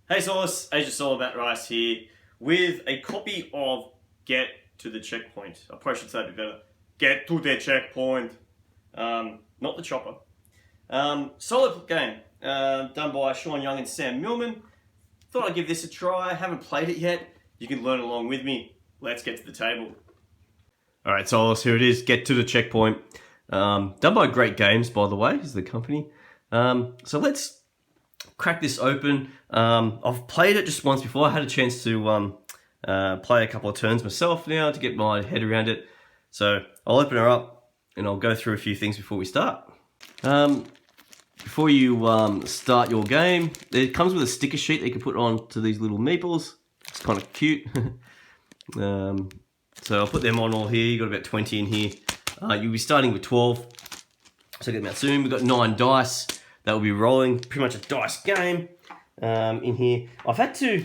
Hey Soloists, Asia Solo Matt Rice here with a copy of Get to the Checkpoint. I probably should say it a bit better. Get to the Checkpoint. Not the chopper. Solid game, done by Sean Young and Sam Millman. Thought I'd give this a try. Haven't played it yet. You can learn along with me. Let's get to the table. Alright, Soloists, here it is. Get to the Checkpoint. Done by Great Games, by the way, is the company. So let's crack this open. I've played it just once before. I had a chance to play a couple of turns myself now to get my head around it. So I'll open her up and I'll go through a few things before we start. Before you start your game, it comes with a sticker sheet that you can put on to these little meeples. It's kind of cute. So I'll put them on all here. You've got about 20 in here. You'll be starting with 12. So get them out soon. We've got 9 dice that will be rolling. Pretty much a dice game in here. I've had to,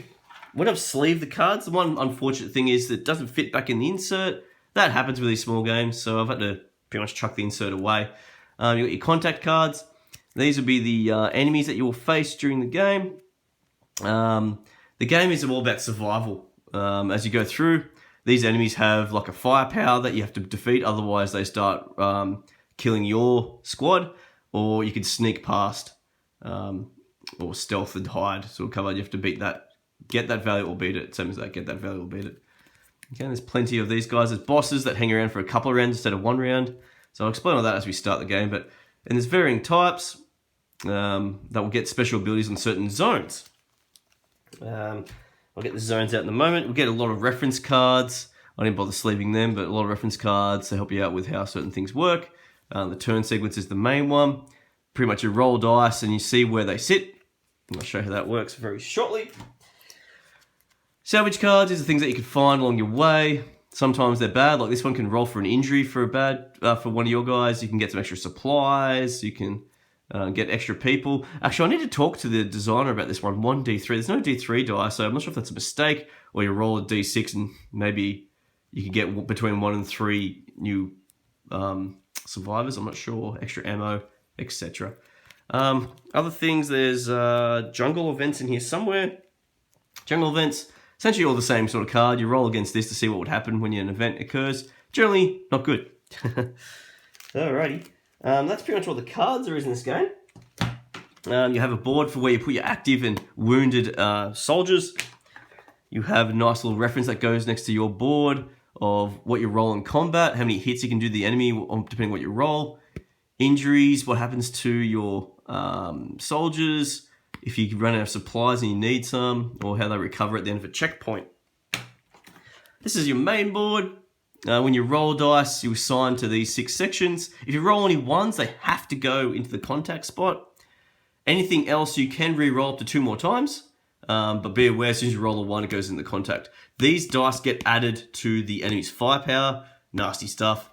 when I've sleeved the cards, the one unfortunate thing is that it doesn't fit back in the insert. That happens with these small games, so I've had to pretty much chuck the insert away. You've got your contact cards. These will be the enemies that you will face during the game. The game is all about survival. As you go through, these enemies have like a firepower that you have to defeat, otherwise they start killing your squad, or you can sneak past, or stealth and hide sort of cover. You have to beat that, get that value or beat it. Same as that, get that value or beat it. Okay, there's plenty of these guys. There's bosses that hang around for a couple of rounds instead of one round. So I'll explain all that as we start the game. And there's varying types that will get special abilities on certain zones. I'll get the zones out in a moment. We'll get a lot of reference cards. I didn't bother sleeving them, but a lot of reference cards to help you out with how certain things work. The turn sequence is the main one. Pretty much you roll dice and you see where they sit. I'll show you how that works very shortly. Salvage cards is the things that you can find along your way. Sometimes they're bad, like this one can roll for an injury for for one of your guys. You can get some extra supplies. You can get extra people. Actually, I need to talk to the designer about this one. 1d3. There's no d3 die, so I'm not sure if that's a mistake, or you roll a d6 and maybe you can get between 1 and 3 new survivors. I'm not sure. Extra ammo, etc. Other things, there's jungle events in here somewhere. Jungle events, essentially all the same sort of card. You roll against this to see what would happen when an event occurs. Generally, not good. Alrighty. That's pretty much all the cards there is in this game. You have a board for where you put your active and wounded soldiers. You have a nice little reference that goes next to your board of what you roll in combat, how many hits you can do the enemy, depending on what you roll. Injuries, what happens to your soldiers, if you run out of supplies and you need some, or how they recover at the end of a checkpoint. This is your main board. When you roll dice, you assign to these 6 sections. If you roll only ones, they have to go into the contact spot. Anything else you can re-roll up to 2 more times, but be aware as soon as you roll a 1, it goes in the contact. These dice get added to the enemy's firepower. Nasty stuff.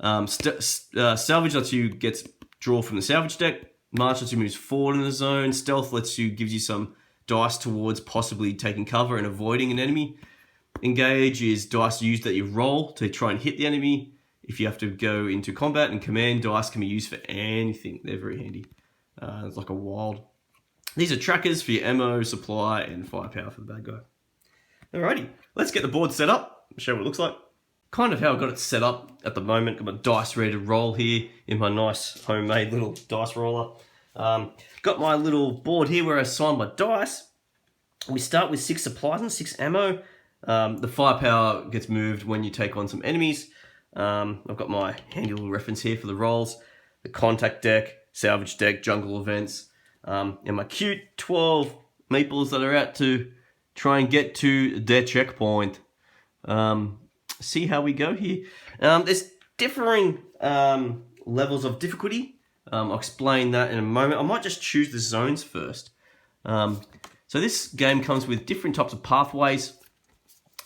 Salvage lets you draw from the salvage deck. March lets you move forward in the zone. Stealth gives you some dice towards possibly taking cover and avoiding an enemy. Engage is dice used that you roll to try and hit the enemy. If you have to go into combat, and command dice can be used for anything. They're very handy. It's like a wild. These are trackers for your ammo, supply, and firepower for the bad guy. Alrighty, let's get the board set up. Show what it looks like. Kind of how I got it set up at the moment. Got my dice ready to roll here in my nice homemade little dice roller. Got my little board here where I assign my dice. We start with 6 supplies and 6 ammo. The firepower gets moved when you take on some enemies. I've got my handy little reference here for the rolls. The contact deck, salvage deck, jungle events, and my cute 12 meeples that are out to try and get to their checkpoint. See how we go here. There's differing levels of difficulty. I'll explain that in a moment. I might just choose the zones first. So this game comes with different types of pathways.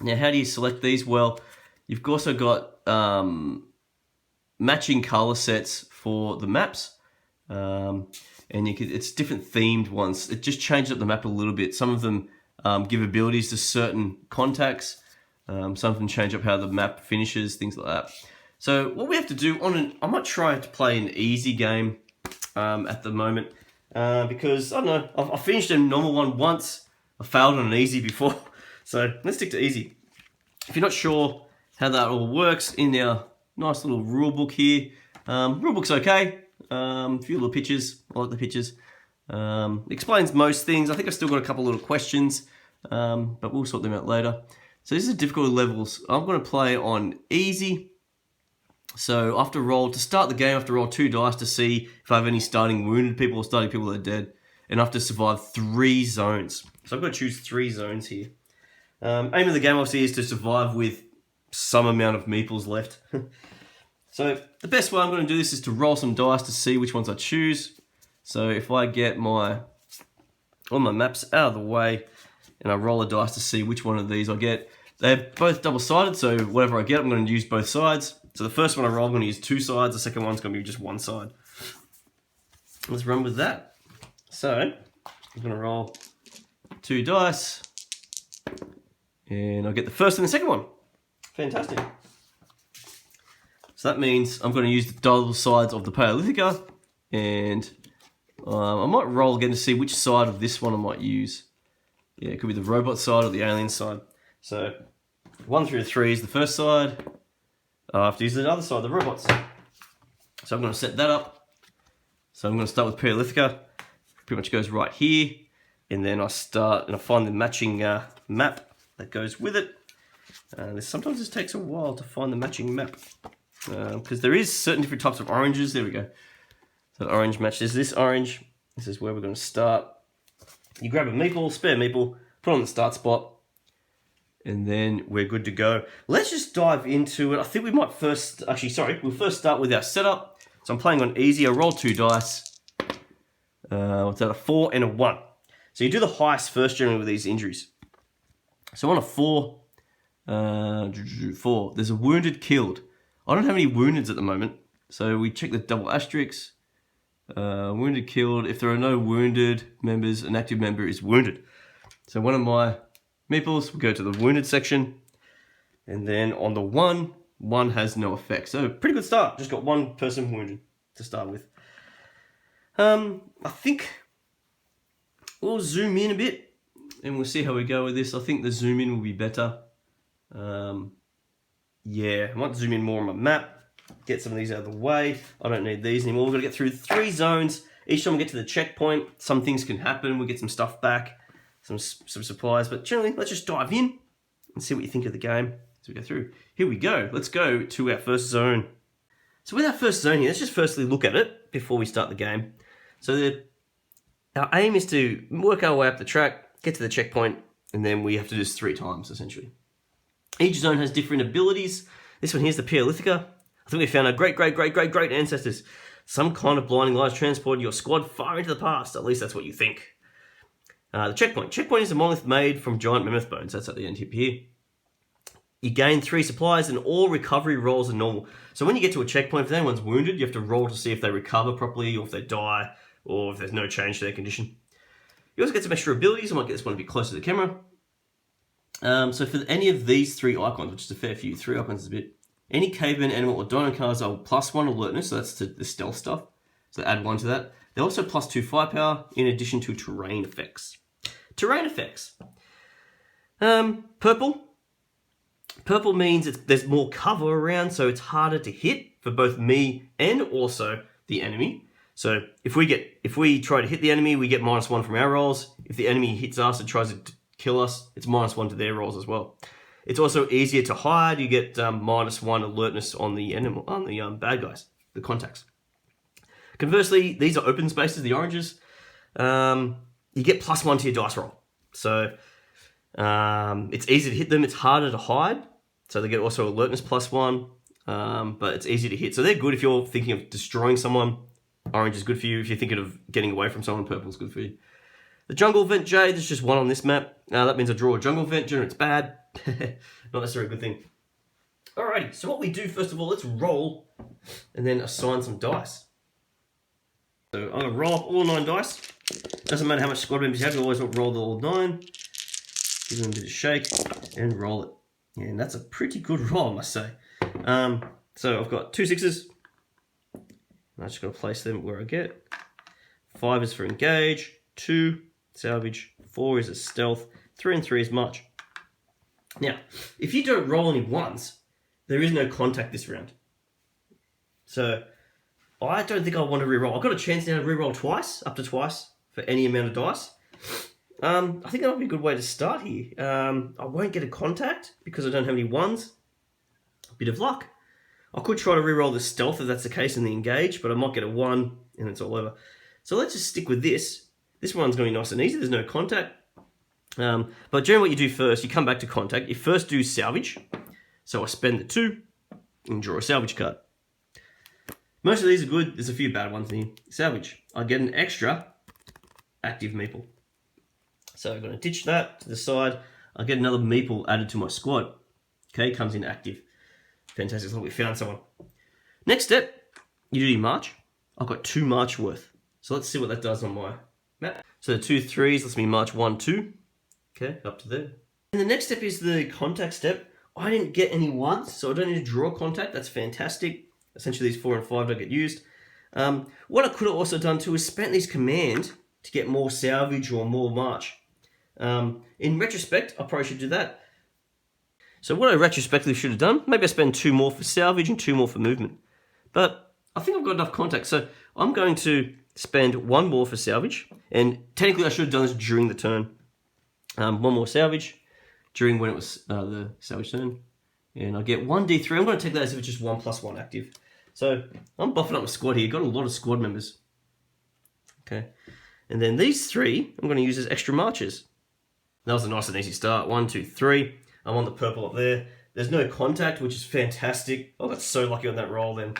Now, how do you select these? Well, you've also got matching color sets for the maps. And it's different themed ones. It just changes up the map a little bit. Some of them give abilities to certain contacts. Some of them change up how the map finishes, things like that. So what we have to do I might try to play an easy game at the moment because I don't know. I've finished a normal one once I failed on an easy before, so let's stick to easy. If you're not sure how that all works, in our nice little rule book here, rule book's okay. A few little pictures, I like the pictures. Explains most things. I think I've still got a couple little questions, but we'll sort them out later. So this is difficulty levels. I'm going to play on easy. So I have to roll, to start the game, I have to roll 2 dice to see if I have any starting wounded people or starting people that are dead. And I have to survive 3 zones. So I've got to choose 3 zones here. Aim of the game, obviously, is to survive with some amount of meeples left. So the best way I'm going to do this is to roll some dice to see which ones I choose. So if I get all my maps out of the way and I roll a dice to see which one of these I get, they're both double-sided, so whatever I get, I'm going to use both sides. So the first one I roll, I'm going to use 2 sides. The second one's going to be just 1 side. Let's run with that. So I'm going to roll 2 dice, and I'll get the first and the second one. Fantastic. So that means I'm going to use the double sides of the Paleolithica, and I might roll again to see which side of this one I might use. Yeah, it could be the robot side or the alien side. So 1 through 3 is the first side. I have to use the other side, the robots. So I'm going to set that up. So I'm going to start with Paleolithica. Pretty much goes right here. And then I start and I find the matching map that goes with it. Sometimes this takes a while to find the matching map. Because there is certain different types of oranges. There we go. So the orange matches this orange. This is where we're going to start. You grab a meeple, spare meeple, put it on the start spot. And then we're good to go. Let's just dive into it. I think we might first, we'll first start with our setup. So I'm playing on easy. I roll 2 dice. What's that, a 4 and a 1. So you do the highest first generally with these injuries. So on a 4, there's a wounded killed. I don't have any woundeds at the moment. So we check the double asterisks. Wounded killed. If there are no wounded members, an active member is wounded. So one of my meeples will go to the wounded section, and then on the 1 has no effect. So pretty good start. Just got 1 person wounded to start with. I think we'll zoom in a bit and we'll see how we go with this. I think the zoom in will be better. Yeah, I might zoom in more on my map, get some of these out of the way. I don't need these anymore. We're going to get through 3 zones. Each time we get to the checkpoint, some things can happen. We get some stuff back, some supplies, but generally, let's just dive in and see what you think of the game as we go through. Here we go. Let's go to our first zone. So with our first zone here, let's just firstly look at it before we start the game. So our aim is to work our way up the track, get to the checkpoint, and then we have to do this 3 times, essentially. Each zone has different abilities. This one here's the Paleolithica. I think we found our great ancestors. Some kind of blinding light transported your squad far into the past. At least that's what you think. The checkpoint. Checkpoint is a monolith made from giant mammoth bones. That's at the end here. You gain 3 supplies and all recovery rolls are normal. So when you get to a checkpoint, if anyone's wounded, you have to roll to see if they recover properly or if they die or if there's no change to their condition. You also get some extra abilities. I might get this one a bit closer to the camera. So for any of these 3 icons, which is a fair few, 3 icons is a bit. Any caveman, animal, or dino cards are +1 alertness, so that's the stealth stuff. So add 1 to that. They're also +2 firepower, in addition to terrain effects. Terrain effects. Purple. Purple means there's more cover around, so it's harder to hit for both me and also the enemy. So if we try to hit the enemy, we get -1 from our rolls. If the enemy hits us and tries to kill us, it's -1 to their rolls as well. It's also easier to hide. You get -1 alertness on the animal, on the bad guys, the contacts. Conversely, these are open spaces, the oranges. You get +1 to your dice roll. So it's easy to hit them. It's harder to hide. So they get also alertness +1, but it's easy to hit. So they're good if you're thinking of destroying someone. Orange is good for you. If you're thinking of getting away from someone, purple is good for you. The jungle vent jade, there's just 1 on this map. That means I draw a jungle vent. Generally, it's bad. Not necessarily a good thing. Alrighty, so what we do first of all, let's roll and then assign some dice. So I'm going to roll up all 9 dice. Doesn't matter how much squad members you have, you always roll the all 9. Give them a bit of shake and roll it. Yeah, and that's a pretty good roll, I must say. So I've got 2 6s. I'm just going to place them where I get. 5 is for engage. 2, salvage. 4 is a stealth. 3 and 3 is march. Now, if you don't roll any ones, there is no contact this round. So, I don't think I want to reroll. I've got a chance now to reroll twice, up to twice, for any amount of dice. I think that might be a good way to start here. I won't get a contact because I don't have any ones. A bit of luck. I could try to reroll the stealth if that's the case in the engage, but I might get a 1 and it's all over. So let's just stick with this. This one's going to be nice and easy. There's no contact. But generally what you do first, you come back to contact. You first do salvage. So I spend the 2 and draw a salvage card. Most of these are good. There's a few bad ones in here. Salvage. I get an extra active meeple. So I'm going to ditch that to the side. I get another meeple added to my squad. Okay, comes in active. Fantastic. Look, we found someone. Next step, you do your march. I've got 2 march worth. So let's see what that does on my map. So the 2 3s lets me march 1 2. Okay, up to there. And the next step is the contact step. I didn't get any ones, so I don't need to draw contact. That's fantastic. Essentially, these 4 and 5 don't get used. What I could have also done too is spent these command to get more salvage or more march. In retrospect, I probably should do that. So what I retrospectively should have done, maybe I spend 2 more for salvage and 2 more for movement. But I think I've got enough contact, so I'm going to spend 1 more for salvage. And technically I should have done this during the turn. 1 more salvage during when it was the salvage turn. And I get 1d3. I'm going to take that as if it's just 1 + 1 active. So I'm buffing up my squad here. Got a lot of squad members. Okay. And then these 3, I'm going to use as extra marches. That was a nice and easy start. 1, 2, 3. I'm on the purple up there. There's no contact, which is fantastic. I got so lucky on that roll then.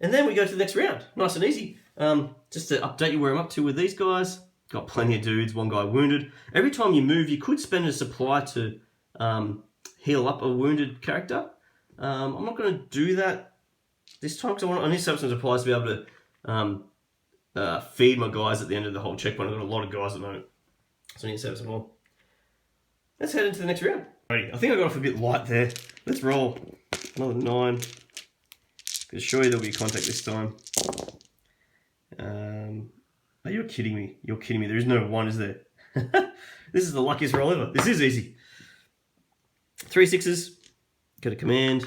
And then we go to the next round. Nice and easy. Just to update you where I'm up to with these guys. Got plenty of dudes. 1 guy wounded. Every time you move, you could spend a supply to heal up a wounded character. I'm not going to do that this time because I need to have some supplies to be able to feed my guys at the end of the whole checkpoint. I've got a lot of guys at the moment, so I need to save some more. Let's head into the next round. I think I got off a bit light there. Let's roll another 9. Because surely there'll be contact this time. Are you kidding me? You're kidding me. There is no 1, is there? This is the luckiest roll ever. This is easy. 3 6s. Get a command.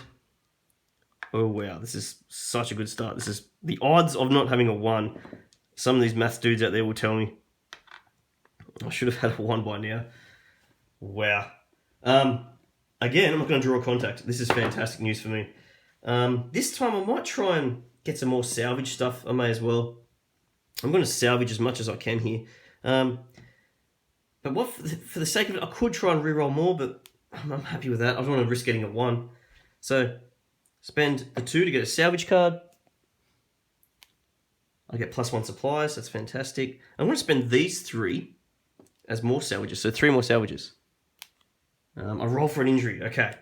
Oh wow, this is such a good start. This is the odds of not having a 1. Some of these maths dudes out there will tell me I should have had a 1 by now. Wow. Again, I'm not going to draw contact. This is fantastic news for me. This time I might try and get some more salvage stuff. I may as well. I'm going to salvage as much as I can here. But what for the sake of it, I could try and reroll more, but I'm happy with that. I don't want to risk getting a 1. So spend the 2 to get a salvage card. I get +1 supplies. That's fantastic. I'm going to spend these 3 as more salvages. So 3 more salvages. I roll for an injury. Okay.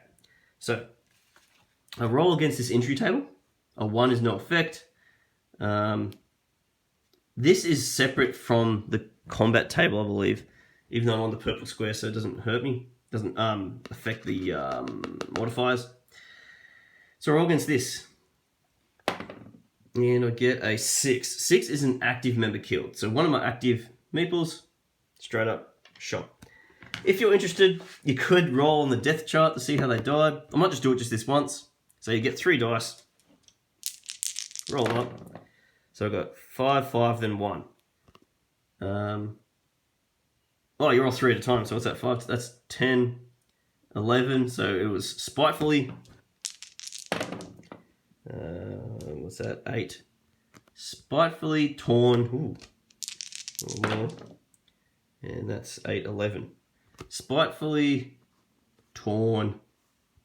So I roll against this injury table. A 1 is no effect. This is separate from the combat table, I believe. Even though I'm on the purple square, so it doesn't hurt me. Doesn't affect the modifiers. So I roll against this. And I get a 6. 6 is an active member killed. So one of my active meeples, straight up shot. If you're interested, you could roll on the death chart to see how they died. I might just do it just this once. So you get 3 dice. Roll them up. So I've got 5, 5, then 1. Oh, you roll 3 at a time. So what's that? 5? That's 10, 11. So it was spitefully. What's that? 8. Spitefully torn. Ooh. A little more. And that's 8, 11. Spitefully torn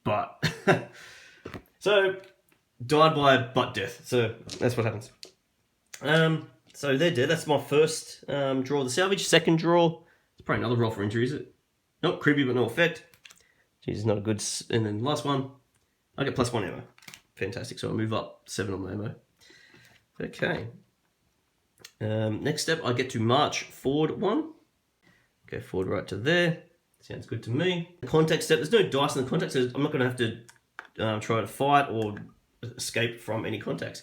butt. So, died by a butt death. So, that's what happens. So they're dead. That's my first draw of the salvage. Second draw. It's probably another roll for injury, is it? Nope, creepy but no effect. Jesus, not a good... And then last one. I get +1 ammo. Fantastic. So I move up 7 on my ammo. Okay. Next step, I get to march forward 1. Go forward right to there. Sounds good to me. The contact step, there's no dice in the contact, so I'm not going to have to try to fight or escape from any contacts.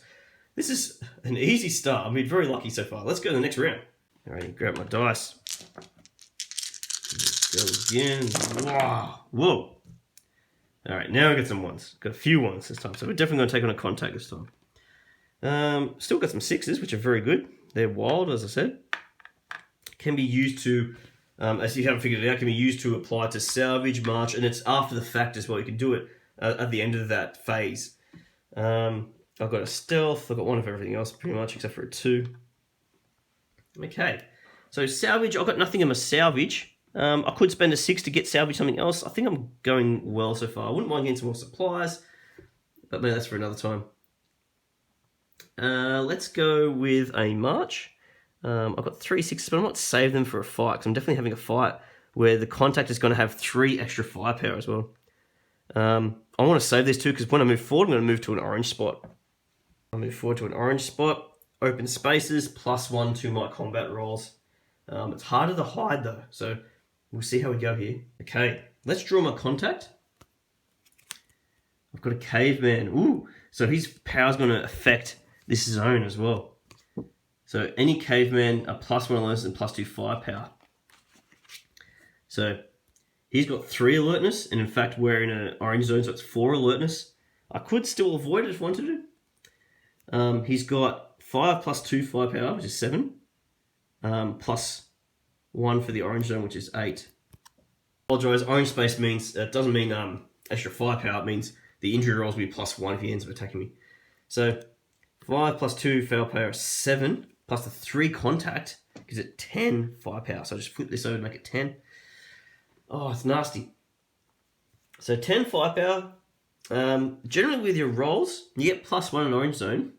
This is an easy start. I've been very lucky so far. Let's go to the next round. Alright, grab my dice. Let's go again. Wow. Whoa. All right, now we got some ones. Got a few ones this time, so we're definitely going to take on a contact this time. Still got some sixes, which are very good. They're wild, as I said. Can be used to, as you haven't figured it out, can be used to apply to salvage, march, and it's after the fact as well. You can do it at the end of that phase. I've got a stealth. I've got one of everything else, pretty much, except for a 2. Okay, so salvage. I've got nothing in my salvage. I could spend a 6 to get salvage something else. I think I'm going well so far. I wouldn't mind getting some more supplies, but maybe that's for another time. Let's go with a march. I've got 3 6s, but I might save them for a fight, because I'm definitely having a fight where the contact is going to have 3 extra firepower as well. I want to save these 2, because when I move forward, I'm going to move to an orange spot. I'll move forward to an orange spot. Open spaces, +1 to my combat rolls. It's harder to hide though, so we'll see how we go here. Okay, let's draw my contact. I've got a caveman. Ooh, so his power's going to affect this zone as well. So any caveman are +1 alertness and +2 firepower. So he's got 3 alertness, and in fact we're in an orange zone, so it's 4 alertness. I could still avoid it if I wanted to. He's got 5 +2 firepower, which is 7. +1 for the orange zone, which is 8. Apologise, orange space means, it doesn't mean extra firepower, it means the injury rolls will be +1 if he ends up attacking me. So 5 +2 firepower is 7, plus the 3 contact gives it 10 firepower. So I just flip this over to make it 10. Oh, it's nasty. So 10 firepower. Generally with your rolls, you get +1 in orange zone.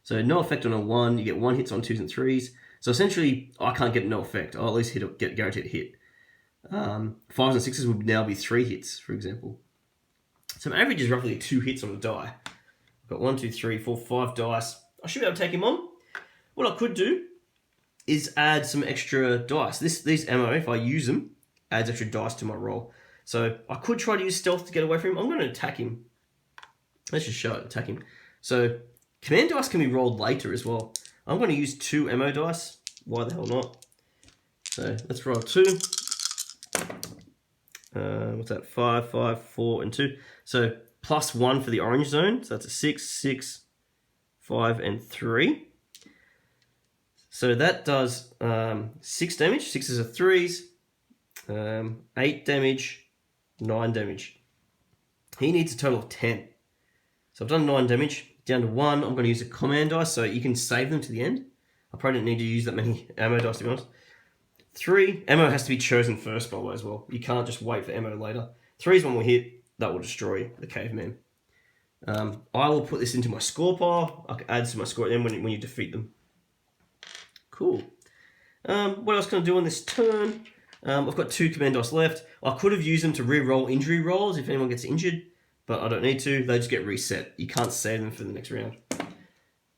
So no effect on a 1, you get 1 hits on 2s and 3s. So essentially, I can't get no effect. I'll at least get guaranteed a hit. 5s and 6s would now be 3 hits, for example. So my average is roughly 2 hits on a die. I've got 1, 2, 3, 4, 5 dice. I should be able to take him on. What I could do is add some extra dice. These ammo, if I use them, adds extra dice to my roll. So I could try to use stealth to get away from him. I'm going to attack him. Let's just show it, attack him. So command dice can be rolled later as well. I'm going to use 2 ammo dice. Why the hell not? So let's roll 2. What's that? 5, 5, 4, and 2. So +1 for the orange zone. So that's a 6, 6, 5, and 3. So that does 6 damage. 6s are 3s. 8 damage. 9 damage. He needs a total of 10. So I've done 9 damage. Down to 1. I'm going to use a command dice, so you can save them to the end. I probably don't need to use that many ammo dice, to be honest. 3. Ammo has to be chosen first, by the way, as well. You can't just wait for ammo later. 3 is one will hit. That will destroy the caveman. I will put this into my score pile. I can add to my score then when you defeat them. Cool. What else can I do on this turn? I've got 2 command dice left. I could have used them to re-roll injury rolls if anyone gets injured, but I don't need to. They just get reset. You can't save them for the next round.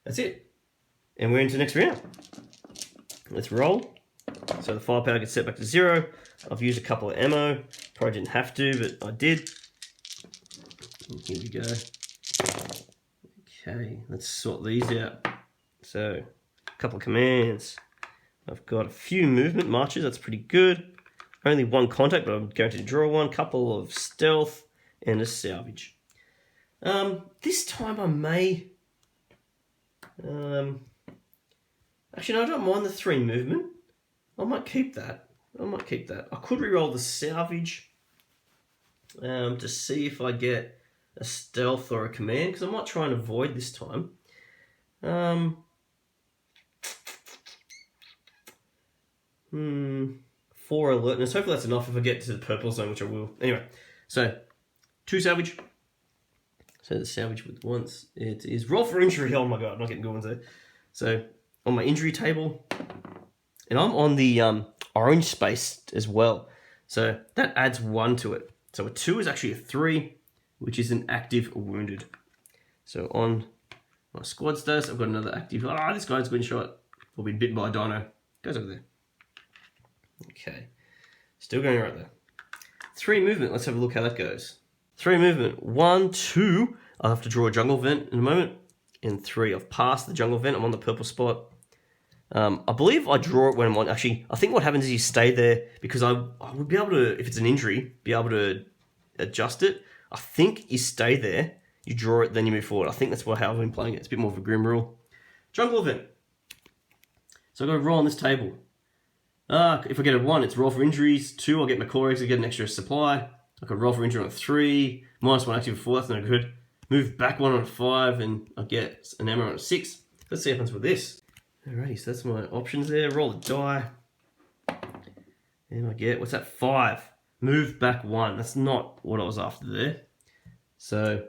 That's it. And we're into the next round. Let's roll. So the firepower gets set back to 0. I've used a couple of ammo. Probably didn't have to, but I did. And here we go. Okay, let's sort these out. So, a couple of commands. I've got a few movement marches. That's pretty good. Only 1 contact, but I'm going to draw 1. Couple of stealth and a salvage. This time I may... actually, no, I don't mind the 3 movement. I might keep that. I could reroll the salvage to see if I get a stealth or a command, because I might try and avoid this time. 4 alertness. Hopefully that's enough if I get to the purple zone, which I will. Anyway, so 2 salvage. So the salvage with once. It is roll for injury. Oh my god, I'm not getting good ones there. So on my injury table, and I'm on the orange space as well. So that adds 1 to it. So a 2 is actually a 3, which is an active wounded. So on my squad status, I've got another active. Ah, this guy's been shot or been bitten by a dino. Goes over there. Okay, still going right there. 3 movement. Let's have a look how that goes. 3 movement. 1, 2. I'll have to draw a jungle vent in a moment. And 3, I've passed the jungle vent. I'm on the purple spot. I believe I draw it when I'm on. Actually, I think what happens is you stay there because I would be able to, if it's an injury, be able to adjust it. I think you stay there, you draw it, then you move forward. I think that's how I've been playing it. It's a bit more of a grim rule. Jungle event. So I've got to roll on this table. If I get a 1, it's roll for injuries. 2, I'll get my core eggs, I get an extra supply. I could roll for injury on a 3. -1 active 4, that's no good. Move back 1 on a 5, and I get an ammo on a 6. Let's see what happens with this. Alrighty, so that's my options there. Roll the die. And I get, what's that? 5. Move back 1. That's not what I was after there. So,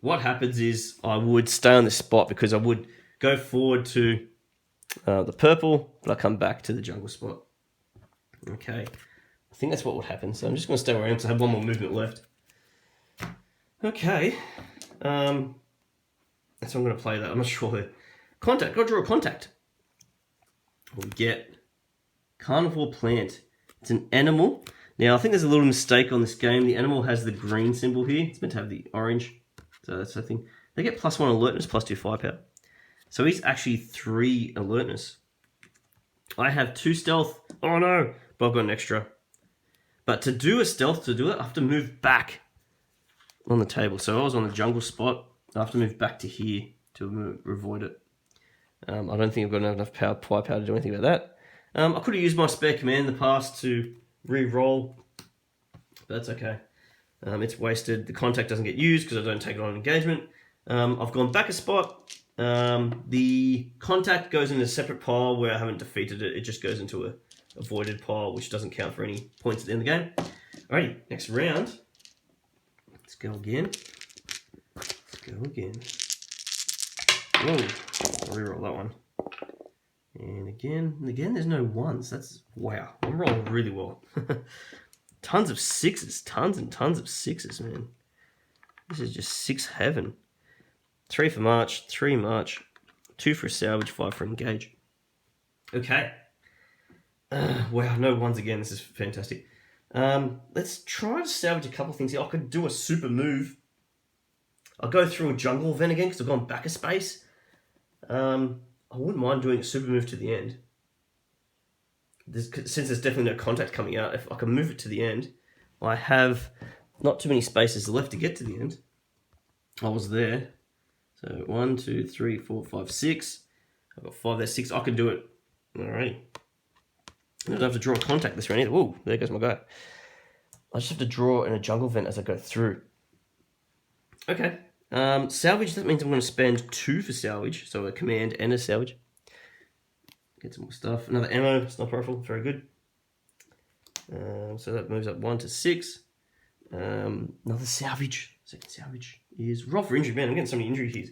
what happens is I would stay on this spot because I would go forward to the purple, but I come back to the jungle spot. Okay, I think that's what would happen. So I'm just going to stay where I am because I have 1 more movement left. Okay, that's how I'm going to play that. I'm not sure. Contact, got to draw a contact. We get carnivore plant. It's an animal. Now, I think there's a little mistake on this game. The animal has the green symbol here. It's meant to have the orange. So that's the thing. They get +1 alertness, +2 firepower. So he's actually 3 alertness. I have 2 stealth. Oh no, but I've got an extra. But to do a stealth, to do it, I have to move back on the table. So I was on the jungle spot. I have to move back to here to avoid it. I don't think I've got enough firepower to do anything about that. I could have used my spare command in the past to re-roll, but that's okay. It's wasted. The contact doesn't get used because I don't take it on engagement. I've gone back a spot. The contact goes in a separate pile where I haven't defeated it. It just goes into a avoided pile, which doesn't count for any points at the end of the game. Alrighty, next round. Let's go again. Whoa, I'll reroll that one. And again, there's no 1s. That's, wow, I'm rolling really well. Tons of 6s, tons and tons of 6s, man. This is just 6 heaven. 3 for March, 3 March, 2 for salvage, 5 for engage. Okay. Wow, no 1s again. This is fantastic. Let's try to salvage a couple of things here. I could do a super move. I'll go through a jungle event again because I've gone back a space. I wouldn't mind doing a super move to the end. Since there's definitely no contact coming out, if I can move it to the end, I have not too many spaces left to get to the end. I was there. So 1, 2, 3, 4, 5, 6. I've got 5 there, 6. I can do it. Alrighty. I don't have to draw a contact this round either. Whoa, there goes my guy. I just have to draw in a jungle vent as I go through. Okay. Salvage, that means I'm going to spend 2 for salvage. So a command and a salvage. Get some more stuff. Another ammo, sniper rifle, very good. So that moves up 1 to 6. Another salvage. Second salvage is roll for injury. Man, I'm getting so many injuries here.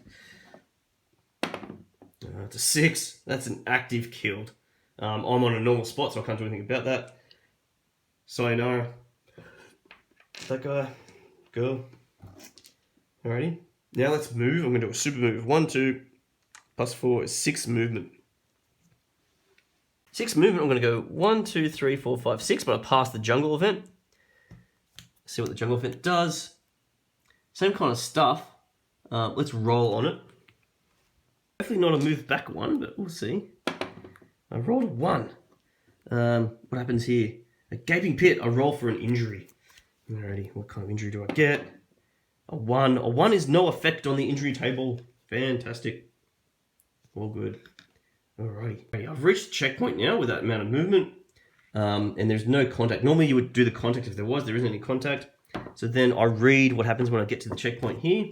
To 6. That's an active killed. I'm on a normal spot, so I can't do anything about that. So I know that guy, girl. Alrighty. Now let's move. I'm going to do a super move. 1, 2, plus 4 is 6 movement. 6 movement, I'm going to go 1, 2, 3, 4, 5, 6. But I pass the jungle event. See what the jungle event does. Same kind of stuff. Let's roll on it. Definitely not a move back 1, but we'll see. I rolled a 1. What happens here? A gaping pit. I roll for an injury. Alrighty, what kind of injury do I get? A 1. A 1 is no effect on the injury table. Fantastic. All good. Alrighty. I've reached the checkpoint now with that amount of movement. And there's no contact. Normally you would do the contact if there was. There isn't any contact. So then I read what happens when I get to the checkpoint here.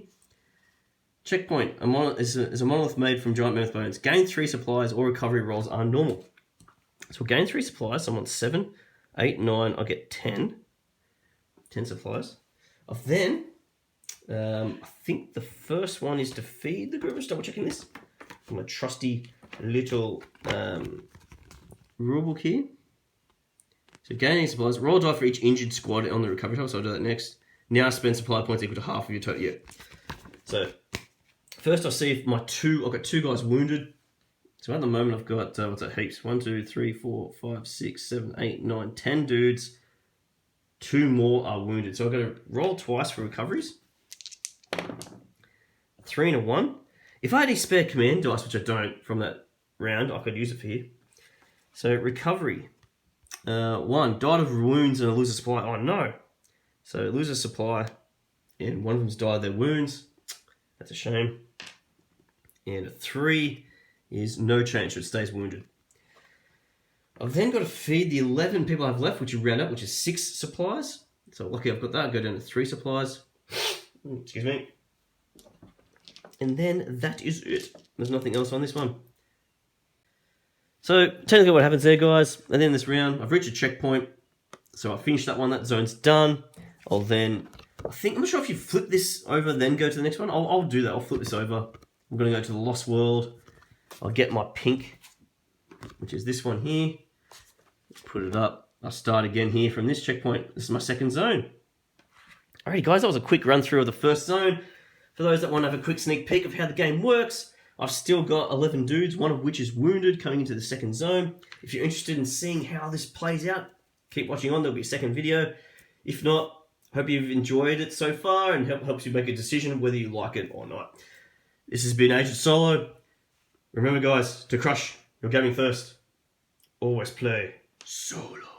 Checkpoint is a monolith made from giant mammoth bones. Gain 3 supplies or recovery rolls are normal. So we'll gain 3 supplies. So I'm on 7, 8, 9. I'll get 10. 10 supplies. Then, I think the first one is to feed the group. Just double checking this. From a trusty little rulebook here. So gaining supplies. Roll a die for each injured squad on the recovery tile. So I'll do that next. Now spend supply points equal to half of your total. Yeah. So first I'll see if I've got 2 guys wounded. So at the moment I've got, what's that, heaps? 1, 2, 3, 4, 5, 6, 7, 8, 9, 10 dudes. 2 more are wounded. So I've got to roll twice for recoveries. 3 and a 1. If I had any spare command dice, which I don't from that round, I could use it for here. So recovery. 1, died of wounds and a loser supply. Oh no. So loser supply, and one of them's died of their wounds. That's a shame. And a 3 is no change, so it stays wounded. I've then got to feed the 11 people I've left, which you round up, which is 6 supplies. So lucky I've got that. Go down to 3 supplies. Excuse me. And then that is it. There's nothing else on this one. So technically what happens there, guys, and then this round, I've reached a checkpoint. So I finished that one, that zone's done. I'll then, I'm not sure if you flip this over, then go to the next one. I'll do that, I'll flip this over. I'm gonna go to the Lost World. I'll get my pink, which is this one here. Put it up. I'll start again here from this checkpoint. This is my second zone. Alrighty guys, that was a quick run through of the first zone. For those that want to have a quick sneak peek of how the game works, I've still got 11 dudes, one of which is wounded, coming into the second zone. If you're interested in seeing how this plays out, keep watching on, there'll be a second video. If not, hope you've enjoyed it so far and helps you make a decision whether you like it or not. This has been Agent Solo. Remember guys, to crush your gaming thirst, always play solo.